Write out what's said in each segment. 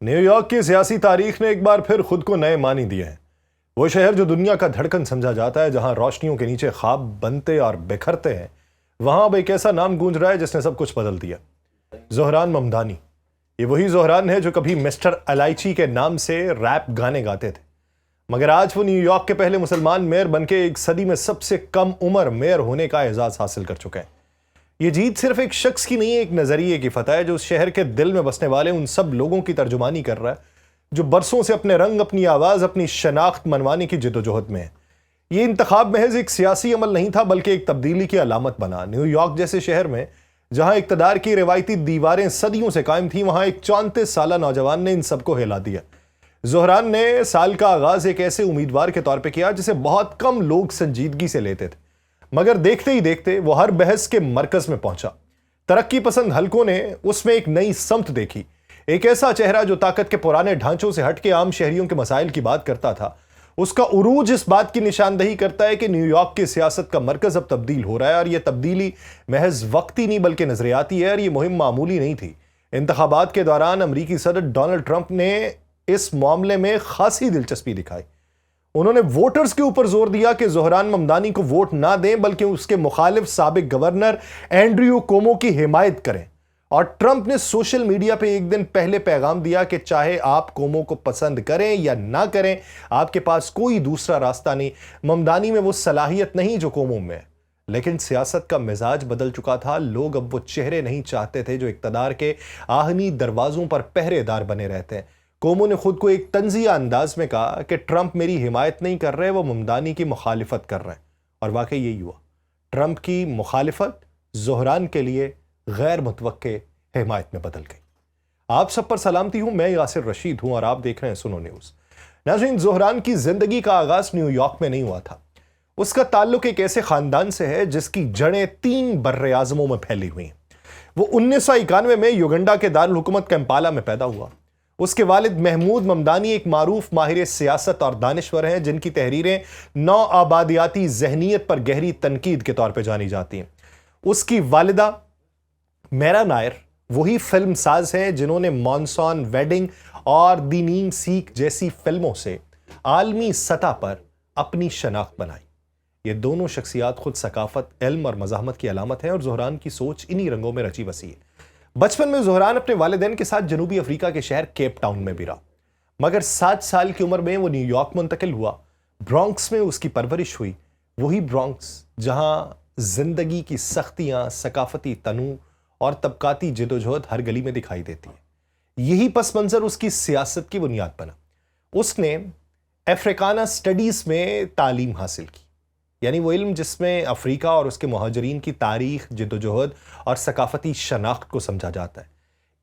New York की सियासी तारीख ने एक बार फिर खुद को नए मानी दिए हैं। वो शहर जो दुनिया का धड़कन समझा जाता है, जहां रोशनियों के नीचे ख्वाब बनते और बिखरते हैं, वहां अब एक ऐसा नाम गूंज रहा है जिसने सब कुछ बदल दिया। ज़ोहरान ममदानी। ये वही ज़ोहरान है जो कभी मिस्टर इलायची के नाम से रैप गाने गाते थे, मगर आज वो न्यूयॉर्क के पहले मुसलमान मेयर बनके एक सदी में सबसे कम उम्र मेयर होने का एजाज हासिल कर चुके हैं। ये जीत सिर्फ एक शख्स की नहीं है, एक नजरिए की फतह है जो उस शहर के दिल में बसने वाले उन सब लोगों की तर्जुमानी कर रहा है जो बरसों से अपने रंग, अपनी आवाज, अपनी शनाख्त मनवाने की जिद्दोजहद में है। ये इंतखाब महज एक सियासी अमल नहीं था, बल्कि एक तब्दीली की अलामत बना। न्यूयॉर्क जैसे शहर में जहां इक्तदार की रिवायती दीवारें सदियों से कायम थी, वहां एक 34 साला नौजवान ने इन सबको हिला दिया। ज़ोहरान ने साल का आगाज एक ऐसे उम्मीदवार के तौर पर किया जिसे बहुत कम लोग संजीदगी से लेते थे, मगर देखते ही देखते वो हर बहस के मरकज में पहुंचा। तरक्की पसंद हलकों ने उसमें एक नई समत देखी, एक ऐसा चेहरा जो ताकत के पुराने ढांचों से हटके आम शहरियों के मसाइल की बात करता था। उसका उरूज इस बात की निशानदही करता है कि न्यूयॉर्क की सियासत का मरकज अब तब्दील हो रहा है, और यह तब्दीली महज वक्ती नहीं बल्कि नजरियाती है। और यह मुहिम मामूली नहीं थी। इंतखाबात के दौरान अमरीकी सदर डोनाल्ड ट्रंप ने इस मामले में खासी दिलचस्पी दिखाई। उन्होंने वोटर्स के ऊपर जोर दिया कि ज़ोहरान ममदानी को वोट ना दें, बल्कि उसके मुखालिफ साबिक गवर्नर एंड्रयू कोमो की हिमायत करें। और ट्रंप ने सोशल मीडिया पे एक दिन पहले पैगाम दिया कि चाहे आप कोमो को पसंद करें या ना करें, आपके पास कोई दूसरा रास्ता नहीं। ममदानी में वो सलाहियत नहीं जो कोमो में है। लेकिन सियासत का मिजाज बदल चुका था। लोग अब वो चेहरे नहीं चाहते थे जो इक्तदार के आहनी दरवाजों पर पहरेदार बने रहते हैं। कोमो ने खुद को एक तंजिया अंदाज में कहा कि ट्रंप मेरी हिमायत नहीं कर रहे, वो ममदानी की मुखालिफत कर रहे हैं। और वाकई यही हुआ। ट्रंप की मुखालिफत ज़ोहरान के लिए गैर मुतवक्के हिमायत में बदल गई। आप सब पर सलामती हूं, मैं यासिर रशीद हूं और आप देख रहे हैं सुनो न्यूज। नाज़रीन, ज़ोहरान की जिंदगी का आगाज न्यूयॉर्क में नहीं हुआ था। उसका ताल्लुक एक ऐसे खानदान से है जिसकी जड़ें 3 बर्रे आज़मों में फैली हुई हैं। वो 1991 में युगंडा के दारुल हुकूमत कैंपाला में पैदा हुआ। उसके वालिद महमूद ममदानी एक मारूफ माहिर सियासत और दानिश्वर हैं, जिनकी तहरीरें नौ आबादियाती जहनीत पर गहरी तनकीद के तौर पर जानी जाती हैं। उसकी वालिदा मेरा नायर वही फिल्म साज हैं जिन्होंने मॉनसॉन वेडिंग और दी नीम सीख जैसी फिल्मों से आलमी सतह पर अपनी शनाख्त बनाई। ये दोनों शख्सियात खुद सकाफत, इल्म और मज़ाहमत की अलामत हैं, और ज़ोहरान की सोच इन्हीं रंगों में रची बसी है। बचपन में ज़ोहरान अपने वालिदैन के साथ जनूबी अफ्रीका के शहर केप टाउन में भी रहा, मगर 7 साल की उम्र में वो न्यूयॉर्क मुंतकिल हुआ। ब्रॉन्क्स में उसकी परवरिश हुई, वही ब्रॉन्क्स जहां जिंदगी की सख्तियां, सकाफती तनू और तबकाती जिदोजहद हर गली में दिखाई देती है। यही पस मंजर उसकी सियासत की बुनियाद बना। उसने अफ्रीकाना स्टडीज में तालीम हासिल की, यानी वो इल्म जिसमें अफ्रीका और उसके मुहाजिरीन की तारीख, जिद्दोजहद और सकाफती शनाख्त को समझा जाता है।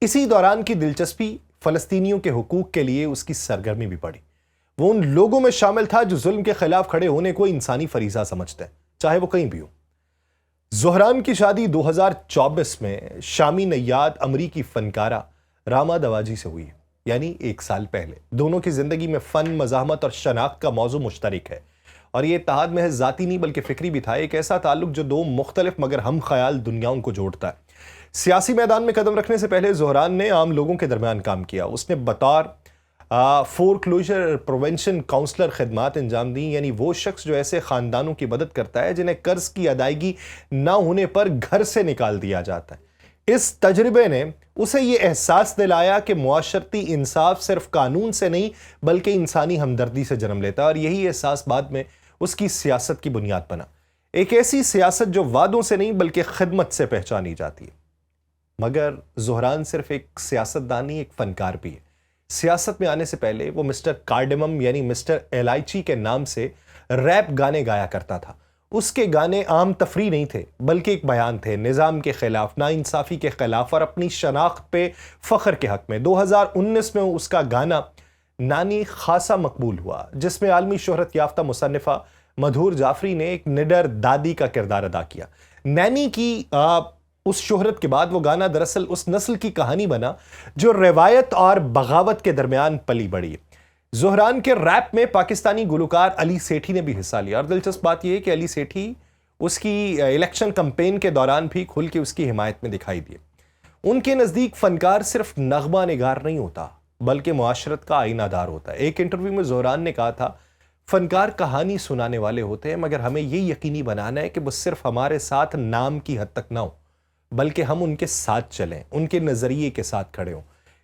इसी दौरान की दिलचस्पी फ़लस्तीनियों के हुकूक के लिए उसकी सरगर्मी भी बढ़ी। वो उन लोगों में शामिल था जो जुल्म के खिलाफ खड़े होने को इंसानी फरीजा समझते हैं, चाहे वो कहीं भी हो। ज़ोहरान की शादी 2024 में शामी नैयाद अमरीकी फनकारा रामा दवाजी से हुई, यानी 1 साल पहले। दोनों की जिंदगी में फ़न, मज़ाहमत और शनाख्त का मौजू मुश्तरक है, और ये इत्तेहाद महज ज़ाती नहीं बल्कि फ़िक्री भी था। एक ऐसा ताल्लुक जो 2 मुख्तलिफ मगर हम ख्याल दुनियाओं को जोड़ता है। सियासी मैदान में कदम रखने से पहले ज़ोहरान ने आम लोगों के दरमियान काम किया। उसने बतौर फोरक्लोजर प्रिवेंशन काउंसलर खिदमात अंजाम दी, यानी वो शख्स जो ऐसे ख़ानदानों की मदद करता है जिन्हें कर्ज की अदायगी ना होने पर घर से निकाल दिया जाता है। इस तजर्बे ने उसे ये एहसास दिलाया कि मुआशरती इंसाफ सिर्फ कानून से नहीं बल्कि इंसानी हमदर्दी से जन्म लेता है, और यही एहसास बाद में उसकी सियासत की बुनियाद बना। एक ऐसी सियासत जो वादों से नहीं बल्कि खिदमत से पहचानी जाती है। मगर ज़ोहरान सिर्फ एक सियासतदान नहीं, एक फनकार भी है। सियासत में आने से पहले वो मिस्टर कार्डेमम यानी मिस्टर इलायची के नाम से रैप गाने गाया करता था। उसके गाने आम तफरी नहीं थे बल्कि एक बयान थे, निज़ाम के खिलाफ, नाइंसाफ़ी के खिलाफ और अपनी शनाख्त पे फ़ख्र के हक़ में। 2019 में उसका गाना नानी खासा मकबूल हुआ, जिसमें आलमी शोहरत याफ्ता मुसन्निफ़ा मधुर जाफरी ने एक निडर दादी का किरदार अदा किया। नैनी की उस शोहरत के बाद वो गाना दरअसल उस नस्ल की कहानी बना जो रवायत और बगावत के दरमियान पली बढ़ी। ज़ोहरान के रैप में पाकिस्तानी गुलकार अली सेठी ने भी हिस्सा लिया, और दिलचस्प बात यह है कि अली सेठी उसकी इलेक्शन कैंपेन के दौरान भी खुल के उसकी हिमायत में दिखाई दिए। उनके नज़दीक फनकार सिर्फ नगमा निगार नहीं होता, बल्कि मुआशरत का आईनादार होता है। एक इंटरव्यू में ज़ोहरान ने कहा था, फनकार कहानी सुनाने वाले होते हैं, मगर हमें ये यकीनी बनाना है कि वो सिर्फ हमारे साथ नाम की हद तक ना हो, बल्कि हम उनके साथ चलें, उनके नजरिए के साथ खड़े हों।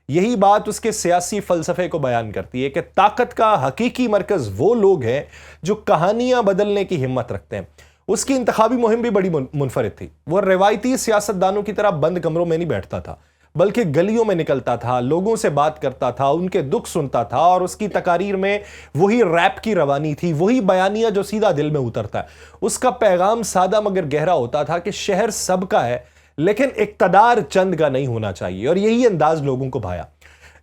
यही बात उसके सियासी फलसफे को बयान करती है कि ताकत का हकीकी मरकज वो लोग हैं जो कहानियां बदलने की हिम्मत रखते हैं। उसकी इंतखाबी मुहिम भी बड़ी मुनफरिद थी। वो रवायती सियासतदानों की तरह बंद कमरों में नहीं बैठता था, बल्कि गलियों में निकलता था, लोगों से बात करता था, उनके दुख सुनता था, और उसकी तकारीर में वही रैप की रवानी थी, वही बयानिया जो सीधा दिल में उतरता है। उसका पैगाम सादा मगर गहरा होता था कि शहर सबका है, लेकिन इक्तदार चंद का नहीं होना चाहिए, और यही अंदाज लोगों को भाया।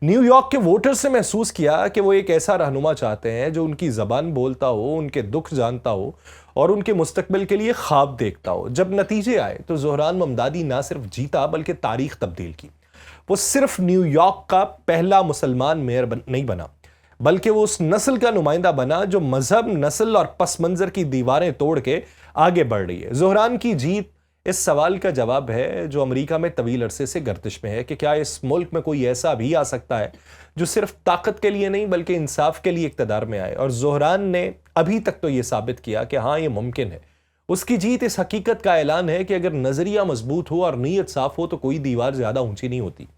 न्यूयॉर्क के वोटर्स ने महसूस किया कि वो एक ऐसा रहनुमा चाहते हैं जो उनकी जबान बोलता हो, उनके दुख जानता हो और उनके मुस्तकबिल के लिए ख्वाब देखता हो। जब नतीजे आए तो ज़ोहरान ममदादी ना सिर्फ जीता बल्कि तारीख तब्दील की। वो सिर्फ न्यूयॉर्क का पहला मुसलमान मेयर नहीं बना, बल्कि वो उस नस्ल का नुमाइंदा बना जो मजहब, नस्ल और पस मंजर की दीवारें तोड़ के आगे बढ़ रही है। ज़ोहरान की जीत इस सवाल का जवाब है जो अमेरिका में तवील अरसे से गर्दिश में है कि क्या इस मुल्क में कोई ऐसा भी आ सकता है जो सिर्फ ताकत के लिए नहीं बल्कि इंसाफ के लिए इक्तदार में आए। और ज़ोहरान ने अभी तक तो यह साबित किया कि हाँ, ये मुमकिन है। उसकी जीत इस हकीकत का ऐलान है कि अगर नजरिया मजबूत हो और नीयत साफ हो तो कोई दीवार ज्यादा ऊंची नहीं होती।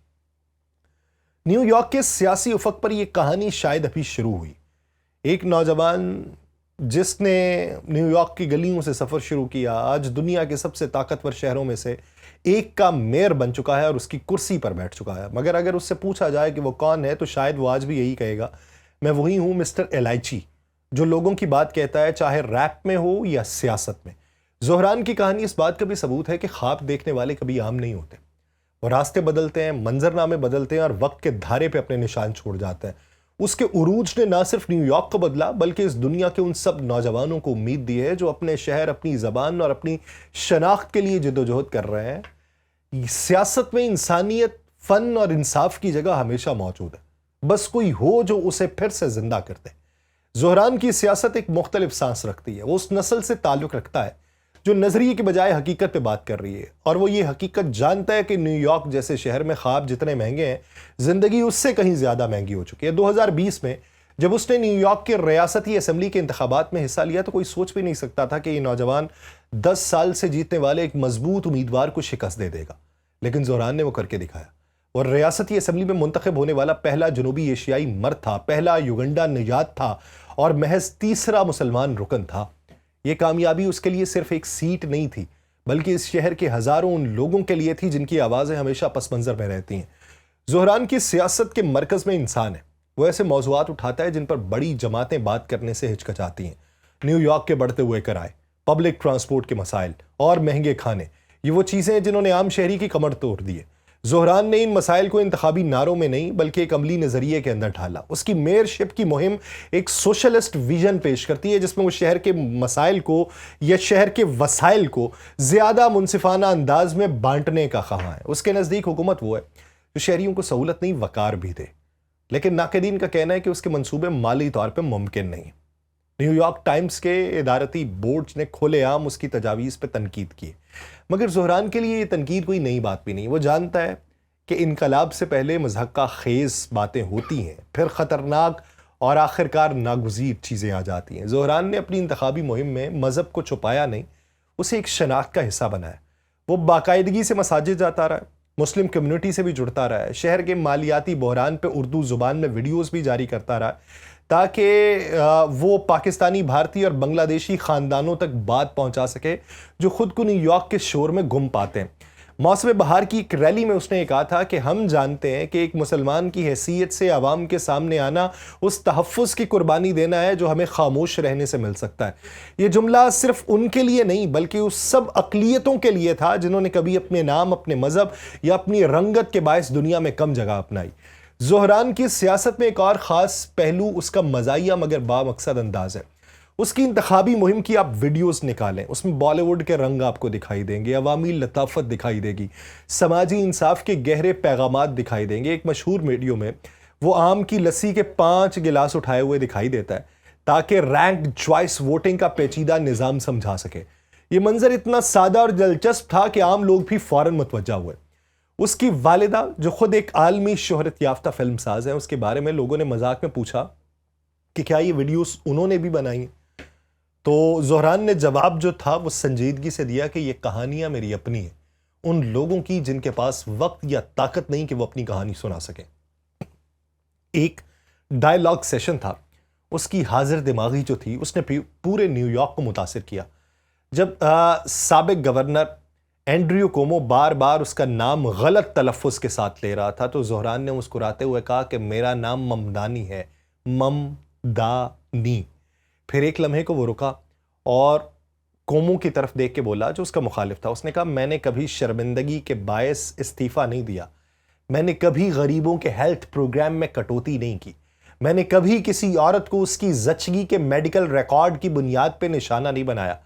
न्यूयॉर्क के सियासी उफक पर यह कहानी शायद अभी शुरू हुई। एक नौजवान जिसने न्यूयॉर्क की गलियों से सफर शुरू किया, आज दुनिया के सबसे ताकतवर शहरों में से एक का मेयर बन चुका है और उसकी कुर्सी पर बैठ चुका है। मगर अगर उससे पूछा जाए कि वो कौन है तो शायद वो आज भी यही कहेगा, मैं वही हूं, मिस्टर एलाइची, जो लोगों की बात कहता है, चाहे रैप में हो या सियासत में। ज़ोहरान की कहानी इस बात का भी सबूत है कि ख्वाब देखने वाले कभी आम नहीं होते। वो रास्ते बदलते हैं, मंजरनामे बदलते हैं और वक्त के धारे पे अपने निशान छोड़ जाते हैं। उसके उरूज ने ना सिर्फ न्यूयॉर्क को बदला बल्कि इस दुनिया के उन सब नौजवानों को उम्मीद दी है जो अपने शहर, अपनी जबान और अपनी शनाख्त के लिए जद्दोजहद कर रहे हैं। सियासत में इंसानियत, फन और इंसाफ की जगह हमेशा मौजूद है, बस कोई हो जो उसे फिर से जिंदा कर दे। ज़ोहरान की सियासत एक मुख्तलिफ सांस रखती है। वो उस नस्ल से ताल्लुक रखता है जो नजरिए के बजाय हकीकत पे बात कर रही है, और वो ये हकीकत जानता है कि न्यूयॉर्क जैसे शहर में ख्वाब जितने महंगे हैं, जिंदगी उससे कहीं ज्यादा महंगी हो चुकी है। 2020 में जब उसने न्यूयॉर्क के रियासती असेंबली के इंतखाबात में हिस्सा लिया तो कोई सोच भी नहीं सकता था कि ये नौजवान 10 साल से जीतने वाले एक मजबूत उम्मीदवार को शिकस्त दे देगा। लेकिन ज़ोहरान ने वो करके दिखाया। और रियासती असेंबली में मुंतखब होने वाला पहला जनूबी एशियाई मर्द था, पहला युगंडा निजात था और महज तीसरा मुसलमान रुकन था। यह कामयाबी उसके लिए सिर्फ एक सीट नहीं थी, बल्कि इस शहर के हजारों उन लोगों के लिए थी जिनकी आवाजें हमेशा पस मंजर में रहती हैं। ज़ोहरान की सियासत के मरकज में इंसान है। वो ऐसे मौज़ूआत उठाता है जिन पर बड़ी जमातें बात करने से हिचकिचाती हैं। न्यूयॉर्क के बढ़ते हुए किराए, पब्लिक ट्रांसपोर्ट के मसाइल और महंगे खाने, ये वो चीजें हैं जिन्होंने आम शहरी की कमर तोड़ दी है। ज़ोहरान ने इन मसाइल को इंतखाबी नारों में नहीं बल्कि एक अमली नजरिए के अंदर ढाला। उसकी मेयरशिप की मुहिम एक सोशलिस्ट विजन पेश करती है जिसमें वो शहर के मसाइल को या शहर के वसाइल को ज्यादा मुनसिफाना अंदाज में बांटने का ख्वाह है। उसके नजदीक हुकूमत वो है जो शहरियों को सहूलत नहीं वकार भी दे। लेकिन नाक़दीन का कहना है कि उसके मंसूबे माली तौर पर मुमकिन नहीं। न्यूयॉर्क टाइम्स के इदारती बोर्ड ने खुलेआम उसकी तजावीज़ पर तनकीद की, मगर ज़ोहरान के लिए ये तनकीद कोई नई बात भी नहीं। वो जानता है कि इनकलाब से पहले मज़हक़ा खेज़ बातें होती हैं, फिर ख़तरनाक और आखिरकार नागुज़ीर चीज़ें आ जाती हैं। ज़ोहरान ने अपनी इंतखाबी मुहिम में मज़हब को छुपाया नहीं, उसे एक शनाख्त का हिस्सा बनाया। वो बाकायदगी से मसाजिद जाता रहा है, मुस्लिम कम्युनिटी से भी जुड़ता रहा है, शहर के मालियाती बहरान पर उर्दू ज़ुबान में वीडियोज़ भी जारी करता रहा ताकि वो पाकिस्तानी, भारतीय और बांग्लादेशी ख़ानदानों तक बात पहुंचा सके जो खुद को न्यूयॉर्क के शोर में गुम पाते हैं। मौसम बहार की एक रैली में उसने कहा था कि हम जानते हैं कि एक मुसलमान की हैसियत से आवाम के सामने आना उस तहफ़्फ़ुज़ की कुर्बानी देना है जो हमें खामोश रहने से मिल सकता है। ये जुमला सिर्फ उनके लिए नहीं बल्कि उस सब अक़लियतों के लिए था जिन्होंने कभी अपने नाम, अपने मज़हब या अपनी रंगत के बायस दुनिया में कम जगह अपनाई। ज़ोहरान की सियासत में एक और ख़ास पहलू उसका मज़ाहिया मगर बामकसद अंदाज है। उसकी इंतखाबी मुहिम की आप वीडियोस निकालें, उसमें बॉलीवुड के रंग आपको दिखाई देंगे, अवामी लताफत दिखाई देगी, समाजी इंसाफ के गहरे पैगामात दिखाई देंगे। एक मशहूर वीडियो में वो आम की लस्सी के 5 गिलास उठाए हुए दिखाई देता है ताकि रैंक चॉइस वोटिंग का पेचीदा निज़ाम समझा सके। ये मंजर इतना सादा और दिलचस्प था कि आम लोग भी फौरन मुतवज्जा हुए। उसकी वालिदा जो खुद एक आलमी शोहरत याफ्ता फिल्मसाज है, उसके बारे में लोगों ने मजाक में पूछा कि क्या ये वीडियोस उन्होंने भी बनाई। तो ज़ोहरान ने जवाब जो था वो संजीदगी से दिया कि ये कहानियां मेरी अपनी हैं, उन लोगों की जिनके पास वक्त या ताकत नहीं कि वो अपनी कहानी सुना सके। एक डायलॉग सेशन था, उसकी हाजिर दिमागी जो थी उसने पूरे न्यूयॉर्क को मुतासिर किया। जब साबिक गवर्नर एंड्रयू कोमो बार बार उसका नाम गलत तलफ़ुज़ के साथ ले रहा था तो ज़ोहरान ने मुस्कुराते हुए कहा कि मेरा नाम ममदानी है, ममदानी। फिर एक लम्हे को वो रुका और कोमो की तरफ देख के बोला, जो उसका मुखालिफ था। उसने कहा, मैंने कभी शर्मिंदगी के बायस इस्तीफ़ा नहीं दिया, मैंने कभी गरीबों के हेल्थ प्रोग्राम में कटौती नहीं की, मैंने कभी किसी औरत को उसकी जचगी के मेडिकल रिकॉर्ड की बुनियाद पे निशाना नहीं बनाया,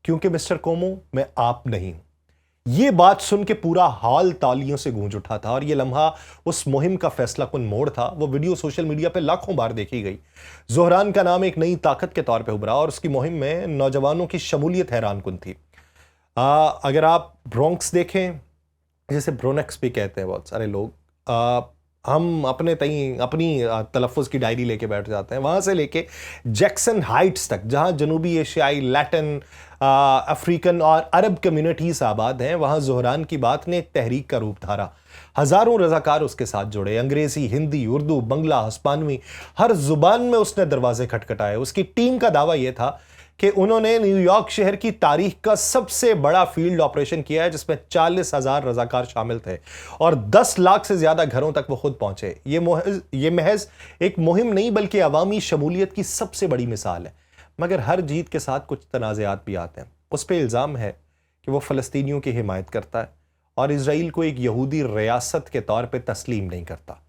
क्योंकि मिस्टर कोमो मैं आप नहीं हूं। ये बात सुन के पूरा हॉल तालियों से गूंज उठा था और ये लम्हा उस मुहिम का फैसला कुन मोड़ था। वो वीडियो सोशल मीडिया पे लाखों बार देखी गई। ज़ोहरान का नाम एक नई ताकत के तौर पे उभरा और उसकी मुहिम में नौजवानों की शमूलियत हैरान कुन थी। अगर आप ब्रोंक्स देखें, जैसे ब्रोनेक्स भी कहते हैं बहुत सारे लोग, हम अपने अपनी तलफ़ुज़ की डायरी लेके बैठ जाते हैं। वहाँ से लेके जैक्सन हाइट्स तक, जहाँ जनूबी एशियाई, लैटिन, अफ्रीकन और अरब कम्युनिटीज़ आबाद हैं, वहाँ ज़ोहरान की बात ने एक तहरीक का रूप धारा। हज़ारों रज़ाकार उसके साथ जुड़े। अंग्रेज़ी, हिंदी, उर्दू, बंगला, हस्पानवी, हर ज़ुबान में उसने दरवाजे खटखटाए। उसकी टीम का दावा यह था कि उन्होंने न्यूयॉर्क शहर की तारीख का सबसे बड़ा फील्ड ऑपरेशन किया है, जिसमें 40,000 रजाकार शामिल थे और 10 लाख से ज्यादा घरों तक वो खुद पहुंचे। ये महज एक मुहिम नहीं बल्कि अवामी शमूलियत की सबसे बड़ी मिसाल है। मगर हर जीत के साथ कुछ तनाज़ात भी आते हैं। उस पर इल्ज़ाम है कि वो फ़लस्तीनियों की हिमायत करता है और इसराइल को एक यहूदी रियासत के तौर पर तस्लीम नहीं करता।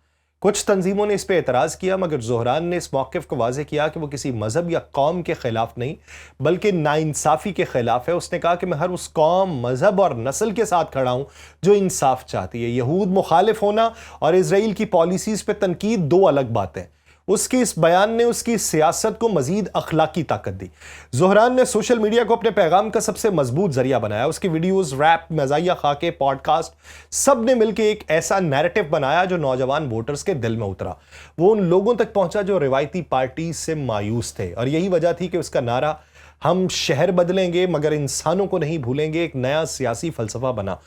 कुछ तंजीमों ने इस पर एतराज़ किया, मगर ज़ोहरान ने इस मौक़िफ़ को वाज़ेह किया कि वो किसी मज़हब या कौम के ख़िलाफ़ नहीं बल्कि नाइंसाफ़ी के ख़िलाफ़ है। उसने कहा कि मैं हर उस कौम, मज़हब और नस्ल के साथ खड़ा हूँ जो इंसाफ चाहती है। यहूद मुखालिफ होना और इसराइल की पॉलिसीज़ पर तनकीद दो अलग बातें। उसके इस बयान ने उसकी सियासत को मजीद अखलाकी ताकत दी। ज़ोहरान ने सोशल मीडिया को अपने पैगाम का सबसे मजबूत जरिया बनाया। उसकी वीडियोस, रैप, मज़ाहिया खाके, पॉडकास्ट, सब ने मिलकर एक ऐसा नैरेटिव बनाया जो नौजवान वोटर्स के दिल में उतरा। वो उन लोगों तक पहुंचा जो रिवायती पार्टी से मायूस थे और यही वजह थी कि उसका नारा, हम शहर बदलेंगे मगर इंसानों को नहीं भूलेंगे, एक नया सियासी फलसफा बना।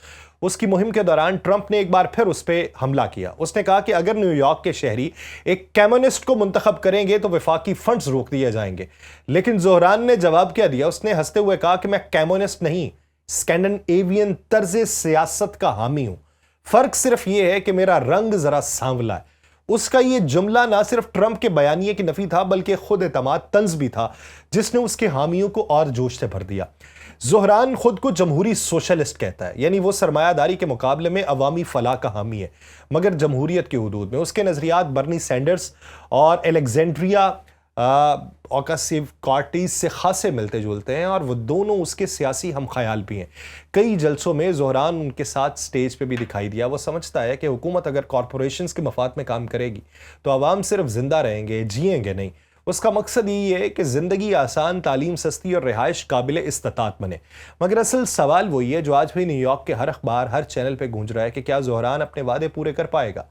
उसकी मुहिम के दौरान ट्रंप ने एक बार फिर उस पर हमला किया। उसने कहा कि अगर न्यूयॉर्क के शहरी एक कम्युनिस्ट को मुंतखब करेंगे तो वफाकी फंड्स रोक दिए जाएंगे। लेकिन ज़ोहरान ने जवाब क्या दिया? उसने हंसते हुए कहा कि मैं कम्युनिस्ट नहीं, स्कैंडिनेवियन तर्ज सियासत का हामी हूं। फर्क सिर्फ यह है कि मेरा रंग जरा सांवला है। उसका यह जुमला ना सिर्फ ट्रंप के बयानिए की नफी था बल्कि खुद एतमाद तंज भी था, जिसने उसके हामियों को और जोश से भर दिया। ज़ोहरान खुद को जमहूरी सोशलिस्ट कहता है, यानी वो सरमायादारी के मुकाबले में अवामी फलाह का हामी है, मगर जमहूरियत के हदूद में। उसके नज़रियात बर्नी सैंडर्स और एलेक्जेंड्रिया ऑकासिव कॉर्टिस से खासे मिलते जुलते हैं और वो दोनों उसके सियासी हम ख्याल भी हैं। कई जलसों में ज़ोहरान उनके साथ स्टेज पे भी दिखाई दिया। वो समझता है कि हुकूमत अगर कॉरपोरेशंस के मफाद में काम करेगी तो आवाम सिर्फ जिंदा रहेंगे, जिएंगे नहीं। उसका मकसद यही है कि ज़िंदगी आसान, तालीम सस्ती और रिहाइश काबिल इस्तात बने। मगर असल सवाल वही है जो आज भी न्यूयॉर्क के हर अखबार, हर चैनल पे गूंज रहा है कि क्या ज़ोहरान अपने वादे पूरे कर पाएगा?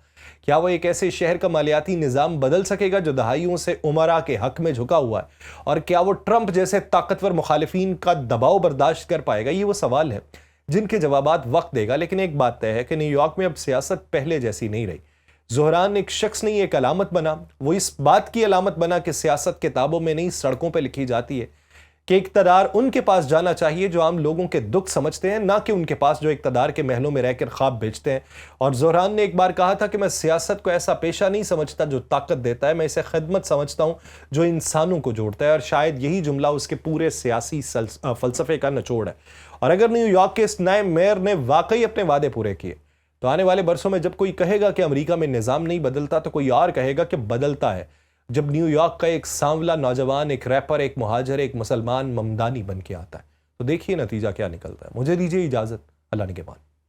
क्या वो एक ऐसे शहर का मालियाती निज़ाम बदल सकेगा जो दहाइयों से उमरा के हक में झुका हुआ है? और क्या वो ट्रंप जैसे ताकतवर मुखालिफिन का दबाव बर्दाश्त कर पाएगा? ये वो सवाल है जिनके जवाबात वक्त देगा। लेकिन एक बात तय है कि न्यूयॉर्क में अब सियासत पहले जैसी नहीं रही। ज़ोहरान एक शख्स नहीं, एक अलामत बना। वो इस बात की अलामत बना कि सियासत किताबों में नहीं, सड़कों पर लिखी जाती है कि इक़्तिदार उनके पास जाना चाहिए जो आम लोगों के दुख समझते हैं, ना कि उनके पास जो इक़्तिदार के महलों में रहकर ख्वाब बेचते हैं। और ज़ोहरान ने एक बार कहा था कि मैं सियासत को ऐसा पेशा नहीं समझता जो ताकत देता है, मैं इसे खिदमत समझता हूँ जो इंसानों को जोड़ता है। और शायद यही जुमला उसके पूरे सियासी फलसफे का निचोड़ है। और अगर न्यूयॉर्क के इस नए मेयर ने वाकई अपने वादे पूरे किए तो आने वाले बरसों में जब कोई कहेगा कि अमेरिका में निज़ाम नहीं बदलता तो कोई और कहेगा कि बदलता है। जब न्यूयॉर्क का एक सांवला नौजवान, एक रैपर, एक मुहाजिर, एक मुसलमान ममदानी बन के आता है, तो देखिए नतीजा क्या निकलता है। मुझे दीजिए इजाज़त। अल्लाह निगहबान।